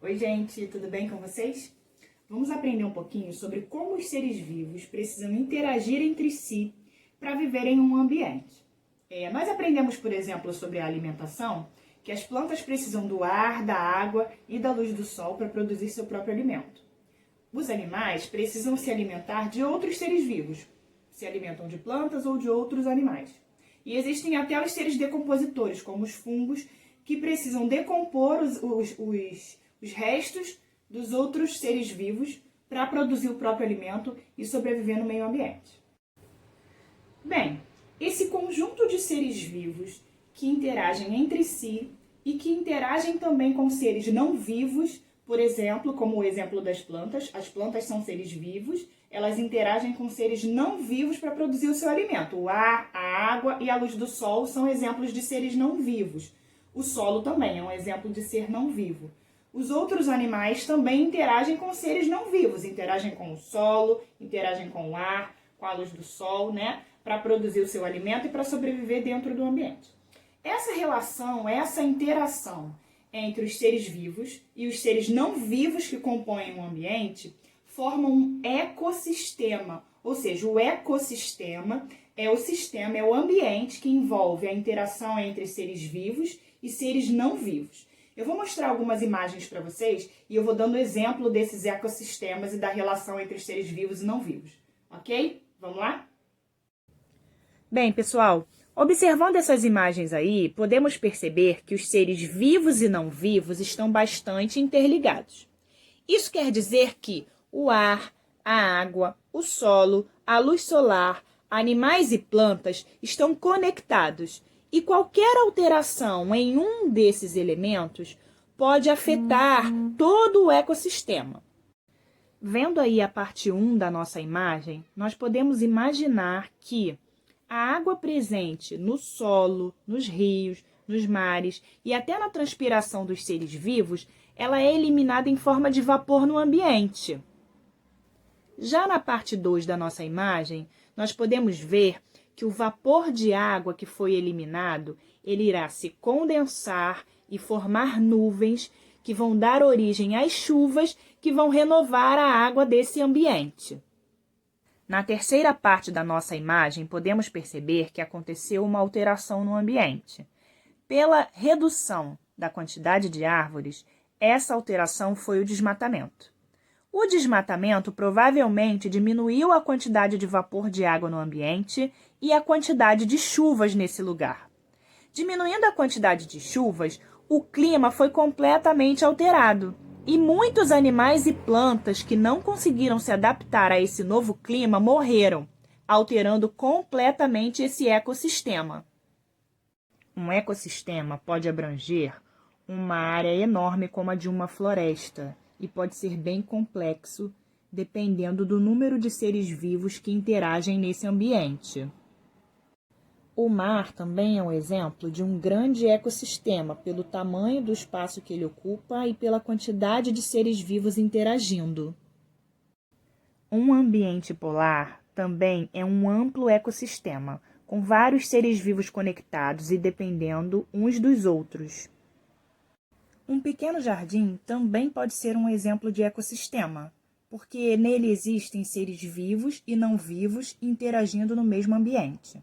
Oi, gente, tudo bem com vocês? Vamos aprender um pouquinho sobre como os seres vivos precisam interagir entre si para viver em um ambiente. Nós aprendemos, por exemplo, sobre a alimentação, que as plantas precisam do ar, da água e da luz do sol para produzir seu próprio alimento. Os animais precisam se alimentar de outros seres vivos, se alimentam de plantas ou de outros animais. E existem até os seres decompositores, como os fungos, que precisam decompor os restos dos outros seres vivos para produzir o próprio alimento e sobreviver no meio ambiente. Bem, esse conjunto de seres vivos que interagem entre si e que interagem também com seres não vivos, por exemplo, como o exemplo das plantas, as plantas são seres vivos, elas interagem com seres não vivos para produzir o seu alimento. O ar, a água e a luz do sol são exemplos de seres não vivos. O solo também é um exemplo de ser não vivo. Os outros animais também interagem com seres não vivos, interagem com o solo, interagem com o ar, com a luz do sol, né? Para produzir o seu alimento e para sobreviver dentro do ambiente. Essa relação, essa interação entre os seres vivos e os seres não vivos que compõem o ambiente formam um ecossistema. Ou seja, o ecossistema é o sistema, é o ambiente que envolve a interação entre seres vivos e seres não vivos. Eu vou mostrar algumas imagens para vocês e eu vou dando exemplo desses ecossistemas e da relação entre os seres vivos e não vivos. Ok? Vamos lá? Bem, pessoal, observando essas imagens aí, podemos perceber que os seres vivos e não vivos estão bastante interligados. Isso quer dizer que o ar, a água, o solo, a luz solar, animais e plantas estão conectados. E qualquer alteração em um desses elementos pode afetar todo o ecossistema. Vendo aí a parte 1 da nossa imagem, nós podemos imaginar que a água presente no solo, nos rios, nos mares e até na transpiração dos seres vivos, ela é eliminada em forma de vapor no ambiente. Já na parte 2 da nossa imagem, nós podemos ver que o vapor de água que foi eliminado, ele irá se condensar e formar nuvens que vão dar origem às chuvas que vão renovar a água desse ambiente. Na terceira parte da nossa imagem, podemos perceber que aconteceu uma alteração no ambiente. Pela redução da quantidade de árvores, essa alteração foi o desmatamento. O desmatamento provavelmente diminuiu a quantidade de vapor de água no ambiente e a quantidade de chuvas nesse lugar. Diminuindo a quantidade de chuvas, o clima foi completamente alterado e muitos animais e plantas que não conseguiram se adaptar a esse novo clima morreram, alterando completamente esse ecossistema. Um ecossistema pode abranger uma área enorme como a de uma floresta e pode ser bem complexo, dependendo do número de seres vivos que interagem nesse ambiente. O mar também é um exemplo de um grande ecossistema, pelo tamanho do espaço que ele ocupa e pela quantidade de seres vivos interagindo. Um ambiente polar também é um amplo ecossistema, com vários seres vivos conectados e dependendo uns dos outros. Um pequeno jardim também pode ser um exemplo de ecossistema, porque nele existem seres vivos e não vivos interagindo no mesmo ambiente.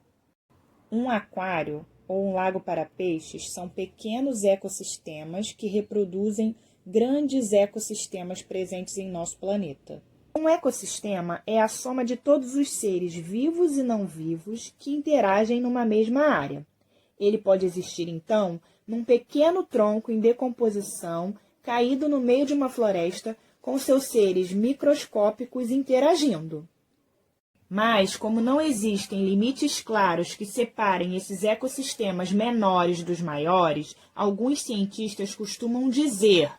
Um aquário ou um lago para peixes são pequenos ecossistemas que reproduzem grandes ecossistemas presentes em nosso planeta. Um ecossistema é a soma de todos os seres vivos e não vivos que interagem numa mesma área. Ele pode existir, então, num pequeno tronco em decomposição, caído no meio de uma floresta, com seus seres microscópicos interagindo. Mas, como não existem limites claros que separem esses ecossistemas menores dos maiores, alguns cientistas costumam dizer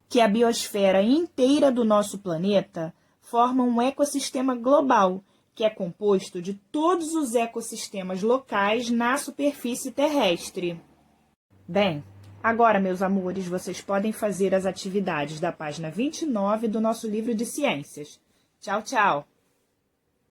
que a biosfera inteira do nosso planeta forma um ecossistema global, que é composto de todos os ecossistemas locais na superfície terrestre. Bem, agora, meus amores, vocês podem fazer as atividades da página 29 do nosso livro de ciências. Tchau, tchau!